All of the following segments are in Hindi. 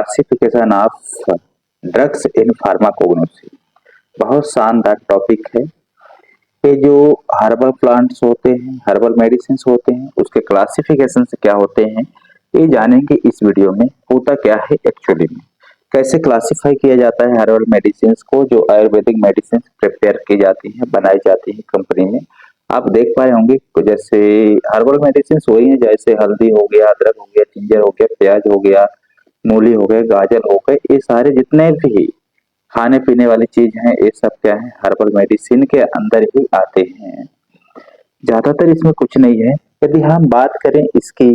Classification of drugs in pharmacognosy. बहुत शानदार टॉपिक है। ये जो हर्बल प्लांट्स होते हैं, हर्बल मेडिसिन होते हैं, उसके क्लासिफिकेशन से क्या होते हैं ये जानेंगे इस वीडियो में। होता क्या है एक्चुअली में, कैसे क्लासिफाई किया जाता है हर्बल मेडिसिन को, जो आयुर्वेदिक मेडिसिन प्रिपेयर की जाती है, बनाई जाती है कंपनी में। आप देख पाए होंगे जैसे हर्बल मेडिसिन वही है, जैसे हल्दी हो गया, अदरक हो गया, जिंजर हो गया, प्याज हो गया, मूली हो गए, गाजर हो गए, ये सारे जितने भी खाने पीने वाली चीज हैं ये सब क्या है हर्बल मेडिसिन के अंदर ही आते हैं। ज्यादातर इसमें कुछ नहीं है। यदि हम बात करें इसकी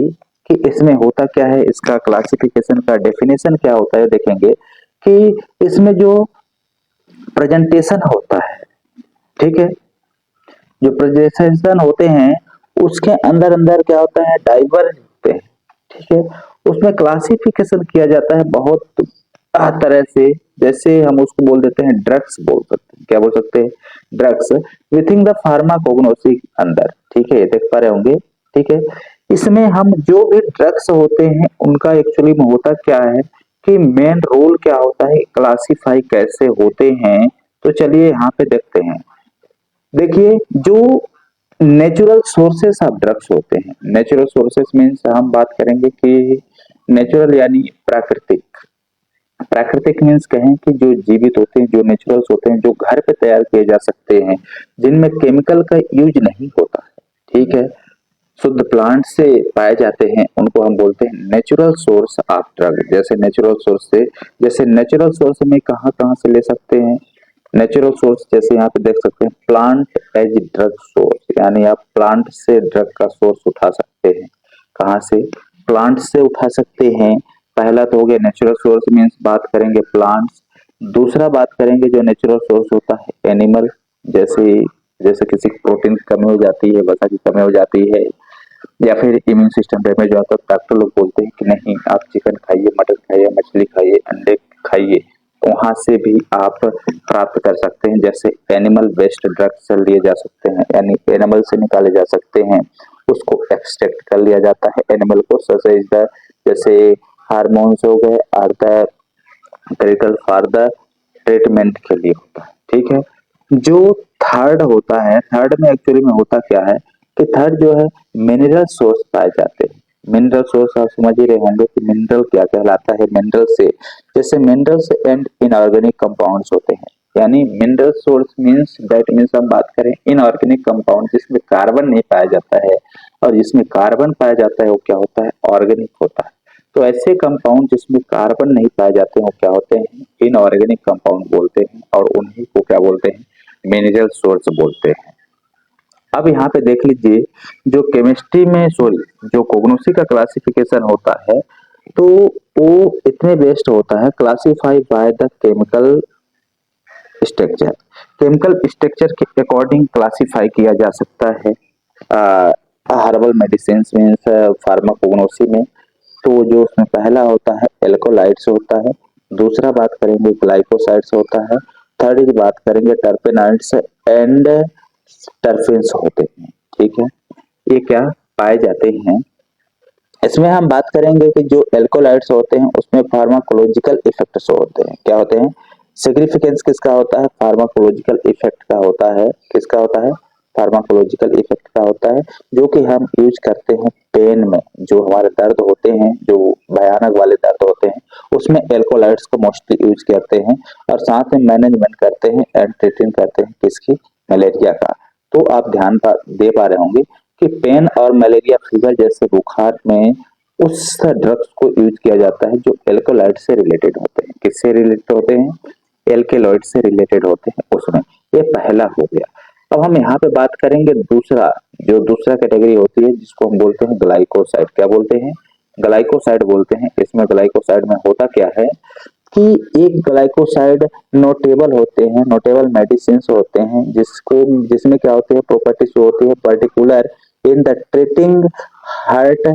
कि इसमें होता क्या है, इसका क्लासिफिकेशन का डेफिनेशन क्या होता है, देखेंगे कि इसमें जो प्रेजेंटेशन होता है, ठीक है, जो प्रेजेंटेशन होते हैं उसके अंदर अंदर क्या होता है डाइवर्स होते हैं, ठीक है। उसमें क्लासिफिकेशन किया जाता है बहुत तरह से। जैसे हम उसको बोल देते हैं ड्रग्स, बोल सकते हैं, क्या बोल सकते हैं, ड्रग्स विथिन द फार्माकोग्नोसी अंदर, ठीक है, देख पा रहे होंगे, ठीक है। इसमें हम जो भी ड्रग्स होते हैं उनका एक्चुअली में होता क्या है कि मेन रोल क्या होता है, क्लासिफाई कैसे होते हैं, तो चलिए यहाँ पे देखते हैं। देखिए जो नेचुरल सोर्सेस ऑफ ड्रग्स होते हैं, नेचुरल सोर्सेस मीन्स हम बात करेंगे कि नेचुरल यानी प्राकृतिक, प्राकृतिक मीन्स कहें कि जो जीवित होते हैं, जो नेचुरल्स होते हैं, जो घर पे तैयार किए जा सकते हैं, जिनमें केमिकल का यूज नहीं होता है, ठीक है, शुद्ध प्लांट से पाए जाते हैं, उनको हम बोलते हैं नेचुरल सोर्स ऑफ ड्रग। जैसे नेचुरल सोर्स से, जैसे नेचुरल सोर्स में कहाँ कहाँ से ले सकते हैं, नेचुरल सोर्स जैसे यहाँ पे देख सकते हैं प्लांट एज ड्रग सोर्स, यानी आप प्लांट से ड्रग का सोर्स उठा सकते हैं। कहाँ से, प्लांट से उठा सकते हैं। पहला तो हो गया नेचुरल सोर्स मीन्स बात करेंगे प्लांट्स। दूसरा बात करेंगे जो नेचुरल सोर्स होता है एनिमल, जैसे जैसे किसी की प्रोटीन की कमी हो जाती है, वसा की कमी हो जाती है, या फिर इम्यून सिस्टम डैमेज हो जाता है, डॉक्टर लोग बोलते हैं कि नहीं आप चिकन खाइए, मटन खाइए, मछली खाइए, अंडे खाइए, वहां से भी आप प्राप्त कर सकते हैं। जैसे एनिमल वेस्ट ड्रग्स लिए जा सकते हैं, यानी एनिमल से निकाले जा सकते हैं, उसको एक्सट्रैक्ट कर लिया जाता है एनिमल को, जैसे हार्मोन्स हो गए are the critical for the treatment के लिए होता है, ठीक है। जो थर्ड होता है, थर्ड में एक्चुअली में होता क्या है कि थर्ड जो है मिनरल सोर्स पाए जाते हैं। मिनरल सोर्स आप समझ ही रहे होंगे कि मिनरल क्या कहलाता है। मिनरल से, जैसे मिनरल्स एंड इनऑर्गेनिक कंपाउंड्स होते हैं, यानी mineral source means that means हम बात करें इनऑर्गेनिक कंपाउंड जिसमें कार्बन नहीं पाया जाता है, और जिसमें कार्बन पाया जाता है वो क्या होता है ऑर्गेनिक होता है। तो ऐसे कंपाउंड जिसमें कार्बन नहीं पाए जाते हैं वो क्या होते हैं इनऑर्गेनिक कंपाउंड बोलते हैं, और उन्हीं को क्या बोलते हैं मिनरल सोर्स बोलते हैं। अब यहाँ पे देख लीजिए जो केमिस्ट्री में, सॉरी, जो कोग्नोसी का क्लासिफिकेशन होता है तो वो इतने बेस्ट होता है, classify by the chemical structure. Chemical structure के अकॉर्डिंग क्लासिफाई किया जा सकता है हर्बल मेडिसिन मीन्स फार्माकोग्नोसी में। तो जो उसमें पहला होता है एल्कोलाइड्स होता है, दूसरा बात करेंगे ग्लाइकोसाइड्स होता है, थर्ड इज बात करेंगे टर्पेनाइड्स एंड टर्फिन्स होते हैं, ठीक है। ये क्या पाए जाते हैं, इसमें हम बात करेंगे कि जो एल्कोलाइड्स होते हैं उसमें फार्माकोलॉजिकल इफेक्ट्स होते हैं, क्या होते हैं, सिग्निफिकेंस किसका होता है, फार्माकोलॉजिकल इफेक्ट का होता है, किसका होता है, फार्माकोलॉजिकल इफेक्ट का होता है, जो कि हम यूज करते हैं पेन में, जो हमारे दर्द होते हैं, जो भयानक वाले दर्द होते हैं, उसमें एल्कोलाइड्स को मोस्टली यूज करते हैं, और साथ में मैनेजमेंट करते हैं एंड ट्रीटिंग करते हैं किसकी, मलेरिया का। तो आप ध्यान दे पा रहे होंगे कि पेन और मलेरिया फीवर जैसे बुखार में उस ड्रग्स को यूज किया जाता है जो एल्कोलाइड से रिलेटेड होते हैं, किससे रिलेटेड होते हैं, एल्केलॉइड से रिलेटेड होते हैं उसमें। ये पहला हो गया। अब हम यहाँ पे बात करेंगे दूसरा, जो दूसरा कैटेगरी होती है जिसको हम बोलते हैं ग्लाइकोसाइड, क्या बोलते हैं, ग्लाइकोसाइड बोलते हैं। इसमें ग्लाइकोसाइड में होता क्या है कि एक ग्लाइकोसाइड नोटेबल होते हैं, नोटेबल मेडिसिन होते हैं जिसको, जिसमें क्या होती है प्रॉपर्टीज होती है particular in the treating heart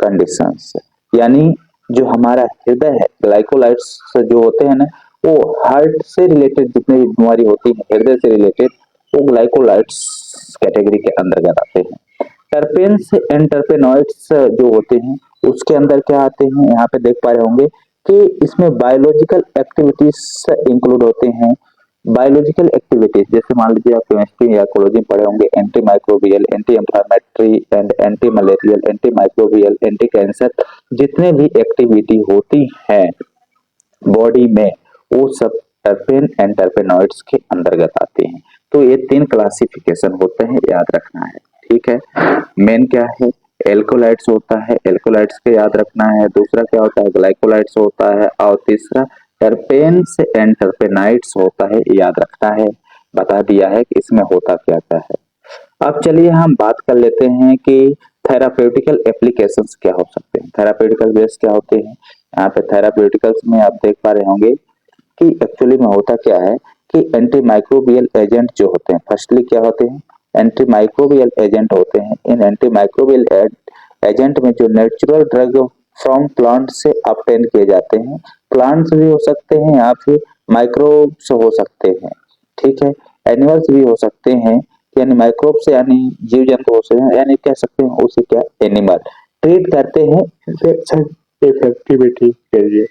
conditions, यानी जो हमारा हृदय है, ग्लाइकोलाइड्स जो होते हैं ना वो हार्ट से रिलेटेड जितनी भी बीमारी होती है हृदय से रिलेटेड, वो ग्लाइकोलाइड्स कैटेगरी के अंतर्गत आते हैं। टर्पेन्स एंड टर्पेनॉइड्स जो होते हैं उसके अंदर क्या आते हैं, यहाँ पे देख पा रहे होंगे कि इसमें बायोलॉजिकल एक्टिविटीज इंक्लूड होते हैं। बायोलॉजिकल एक्टिविटीज जैसे मान लीजिए आप केमिस्ट्री या इकोलॉजी में पढ़े होंगे, anti microbial, anti inflammatory and anti malarial, anti microbial, anti cancer, जितने भी एक्टिविटी होती है बॉडी में वो सब टर्पेन एंड टर्पेनॉइड्स के अंतर्गत आते हैं। तो ये 3 क्लासिफिकेशन होते हैं, याद रखना है। ठीक है, मेन क्या है, एल्कोलाइट्स होता है, एल्कोलाइट्स के याद रखना है। दूसरा क्या होता है, ग्लाइकोलाइट्स होता है। और तीसरा टर्पेन्स एंड टर्पेनाइड्स होता है, याद रखना है। बता दिया है कि इसमें होता क्या क्या है। अब चलिए हम बात कर लेते हैं कि थेरापेutical एप्लीकेशंस क्या हो सकते हैं, थेरापेutical बेस क्या होते हैं। यहाँ पे थेरापेutiकल्स में आप देख पा रहे होंगे कि एक्चुअली में होता क्या है कि एंटी माइक्रोबियल एजेंट जो होते हैं, फर्स्टली क्या होते हैं, एंटी माइक्रोबियल एजेंट होते हैं। इन एंटी माइक्रोबियल एजेंट में जो नेचुरल ड्रग फ्रॉम प्लांट से ऑब्टेन किए जाते हैं, प्लांट्स भी हो सकते हैं या फिर माइक्रोब्स हो सकते हैं। ठीक है, एनिमल्स भी हो सकते हैं, यानी माइक्रोब्स यानी जीव जंतु हो सकते हैं, यानी कह सकते हैं उसे क्या, एनिमल ट्रीट करते हैं इफेक्टिविटी के लिए।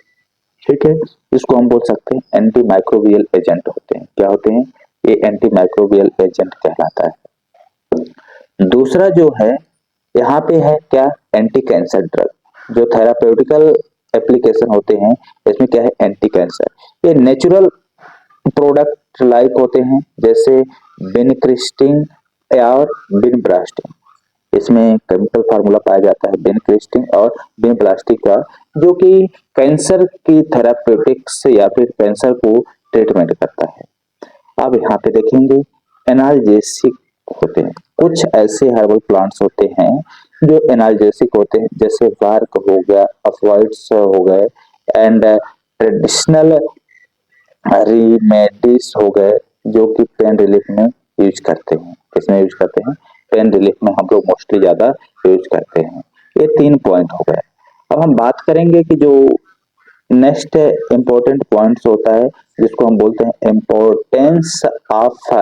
ठीक है, इसको हम बोल सकते हैं एंटी माइक्रोबियल एजेंट होते हैं। क्या होते हैं, ये एंटी माइक्रोबियल एजेंट कहलाता है। दूसरा जो है यहाँ पे है क्या, एंटी कैंसर ड्रग। जो थेरापेutical एप्लीकेशन होते हैं इसमें क्या है, एंटी कैंसर। ये नेचुरल प्रोडक्ट लाइक होते हैं, जैसे बेनिक्रिस्टिन और बिनब्लास्टिन। इसमें केमिकल फार्मूला पाया जाता है बेनिक्रिस्टिन और बिनब्लास्टिन का, जो कि कैंसर की थेरापेटिक्स या फिर कैंसर को ट्रीटमेंट करता है। अब यहाँ पे देखेंगे एनाल्जेसिक होते हैं। कुछ ऐसे हर्बल प्लांट्स होते हैं जो एनाल्जेसिक होते हैं, जैसे वार्क हो गया, अफवाइड्स हो गए एंड ट्रेडिशनल रेमेडीज हो गए, जो कि पेन रिलीफ में यूज करते हैं। किसमें यूज करते हैं, पेन रिलीफ में हम लोग मोस्टली ज्यादा यूज करते हैं। ये 3 पॉइंट हो गए। अब हम बात करेंगे कि जो नेक्स्ट इंपॉर्टेंट पॉइंट्स होता है, जिसको हम बोलते हैं इम्पोर्टेंस ऑफ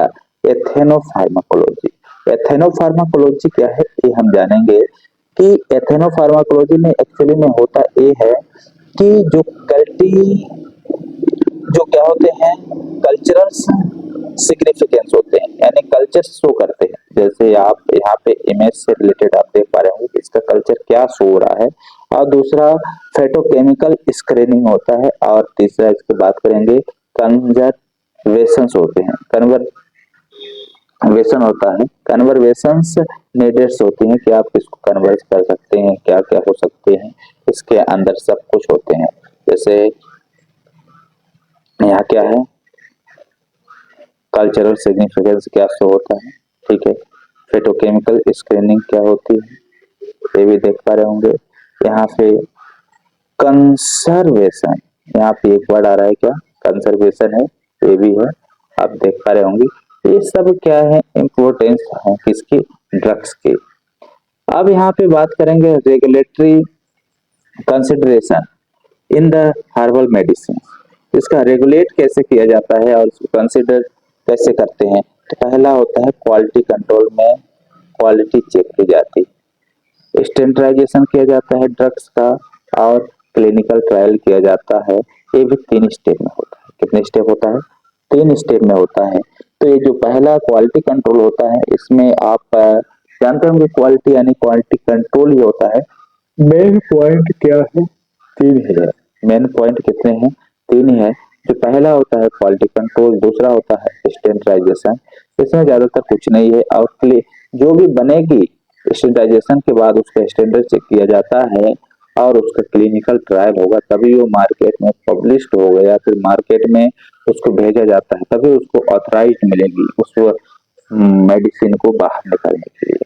एथेनोफार्माकोलॉजी। एथेनोफार्माकोलॉजी क्या है, ये हम जानेंगे कि एथेनोफार्माकोलॉजी में एक्चुअली में होता ये है कि जो जो क्या होते हैं, कल्चरल सिग्निफिकेंस होते हैं, यानी कल्चर शो करते हैं। जैसे आप यहाँ पे इमेज से रिलेटेड आप देख पा रहे होंगे कि इसका कल्चर क्या शो हो रहा है। और दूसरा फेटोकेमिकल स्क्रीनिंग होता है। और तीसरा इसकी बात करेंगे कन्जर्वेशंस होते हैं, कन्वर्वेशन होता है, कन्वर्वेशंस नीडेड्स होती हैं कि आप इसको कन्वर्ट कर सकते हैं, क्या क्या हो सकते हैं, इसके अंदर सब कुछ होते हैं। जैसे यहाँ क्या है, कल्चरल सिग्निफिकेंस क्या शो होता है। ठीक है, फेटोकेमिकल स्क्रीनिंग क्या होती है, ये भी देख पा रहे होंगे। यहाँ पे कंसर्वेशन, यहाँ पे एक वर्ड आ रहा है क्या, कंसर्वेशन है, ये भी है, आप देख पा रहे होंगे। ये सब क्या है, इम्पोर्टेंस है किसकी, ड्रग्स की। अब यहाँ पे बात करेंगे regulatory consideration in the herbal medicine. इसका रेगुलेट कैसे किया जाता है और इसको कंसिडर कैसे करते हैं। तो पहला होता है क्वालिटी कंट्रोल में क्वालिटी चेक की जाती है, स्टैंडर्डाइजेशन किया जाता है ड्रग्स का, और क्लिनिकल ट्रायल किया जाता है। ये भी 3 स्टेप में होता है। कितने स्टेप होता है, 3 स्टेप में होता है। तो ये जो पहला क्वालिटी कंट्रोल होता है, इसमें आप जानते होंगे क्वालिटी यानी क्वालिटी कंट्रोल ही होता है। मेन पॉइंट क्या है, 3 है। मेन पॉइंट कितने हैं, 3 ही है। जो पहला होता है क्वालिटी कंट्रोल, दूसरा होता है स्टैंडर्डाइजेशन, इसमें ज्यादातर कुछ नहीं है। और जो भी बनेगी स्टैंडर्डाइजेशन के बाद उसका स्टैंडर्ड चेक किया जाता है और उसका क्लिनिकल ट्रायल होगा, तभी वो मार्केट में पब्लिश्ड होगा या फिर मार्केट में उसको भेजा जाता है, तभी उसको ऑथराइज्ड मिलेगी उस मेडिसिन को बाहर निकालने के लिए।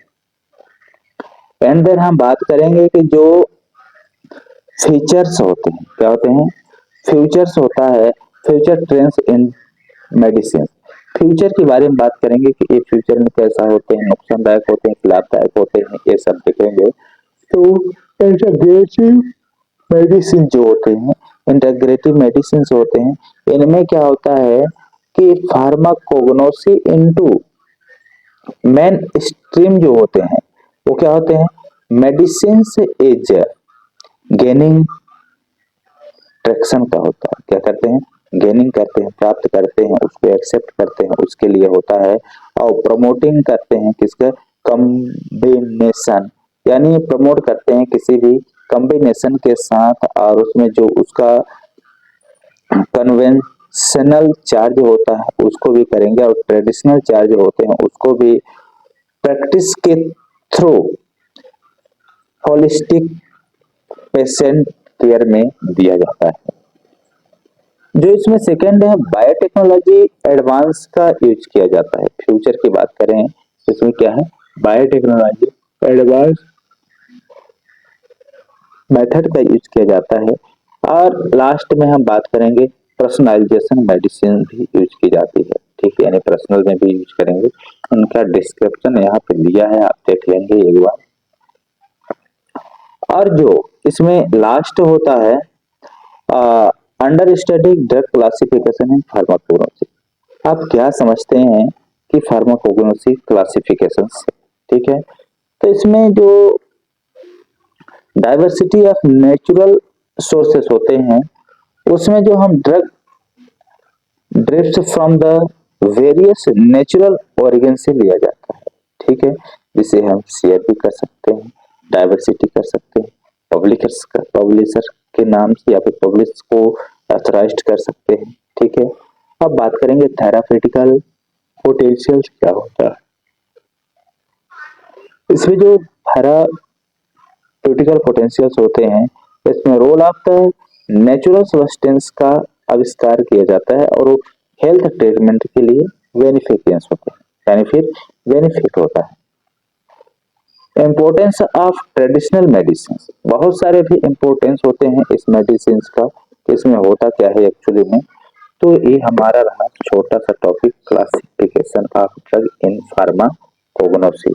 एंड देन हम बात करेंगे कि जो फीचर्स होते हैं, क्या होते हैं, फ्यूचर्स होता है, future trends in medicine. Future के बारे में बात करेंगे कि ये फ्यूचर में कैसा होते हैं, नुकसानदायक होते हैं, लाभदायक होते हैं, ये सब देखेंगे। तो इंटीग्रेटिव मेडिसिन जो होते हैं, इंटीग्रेटिव मेडिसिन होते हैं, इनमें क्या होता है कि फार्माकोग्नोसी इनटू मेन स्ट्रीम जो होते हैं वो क्या होते हैं, मेडिसिन इज गेनिंग ट्रैक्शन का होता है। क्या करते हैं? गेनिंग करते हैं, प्राप्त करते हैं, उसको एक्सेप्ट करते हैं, उसके लिए होता है। और प्रमोटिंग करते हैं किसका? कॉम्बिनेशन, यानी प्रमोट करते हैं किसी भी कॉम्बिनेशन के साथ, और उसमें जो उसका कन्वेंशनल चार्ज होता है उसको भी करेंगे, और ट्रेडिशनल चार्ज होते हैं उसको भी प्रैक्टिस के थ्रू होलिस्टिक पेशेंट केयर में दिया जाता है। जो इसमें सेकंड है, बायोटेक्नोलॉजी एडवांस का यूज किया जाता है। फ्यूचर की बात करें तो इसमें क्या है? बायोटेक्नोलॉजी एडवांस मेथड का यूज किया जाता है। और लास्ट में हम बात करेंगे, पर्सनलाइजेशन मेडिसिन भी यूज की जाती है। ठीक है, यानी पर्सनल में भी यूज करेंगे। उनका डिस्क्रिप्शन यहाँ पे दिया है, आप देख लेंगे एक बार। और जो इसमें लास्ट होता है, अंडर स्टडी ड्रग क्लासिफिकेशन इन फार्माकोग्नोसी। आप क्या समझते हैं कि फार्माकोग्नोसी क्लासिफिकेशन से? ठीक है, तो इसमें जो डाइवर्सिटी ऑफ नेचुरल सोर्सेस होते हैं, उसमें जो हम drug drift from the various natural origin से लिया जाता है। ठीक है, जिसे हम शेयर भी कर सकते हैं, डाइवर्सिटी कर सकते हैं, पब्लिशर के नाम से या फिर पब्लिश को ऑथराइज्ड कर सकते हैं। ठीक है, अब बात करेंगे थेरापेटिकल पोटेंशियल क्या होता है। इसमें जो थेरापेटिकल पोटेंशियल्स होते हैं, इसमें role of the natural substance का आविष्कार किया जाता है, और वो हेल्थ ट्रीटमेंट के लिए बेनिफिशियंस होते हैं, यानी फिर बेनिफिट होता है। इम्पोर्टेंस ऑफ ट्रेडिशनल मेडिसिन, बहुत सारे भी इम्पोर्टेंस होते हैं इस मेडिसिन का, इसमें होता क्या है एक्चुअली में। तो ये हमारा रहा छोटा सा topic, classification of drug in pharmacognosy.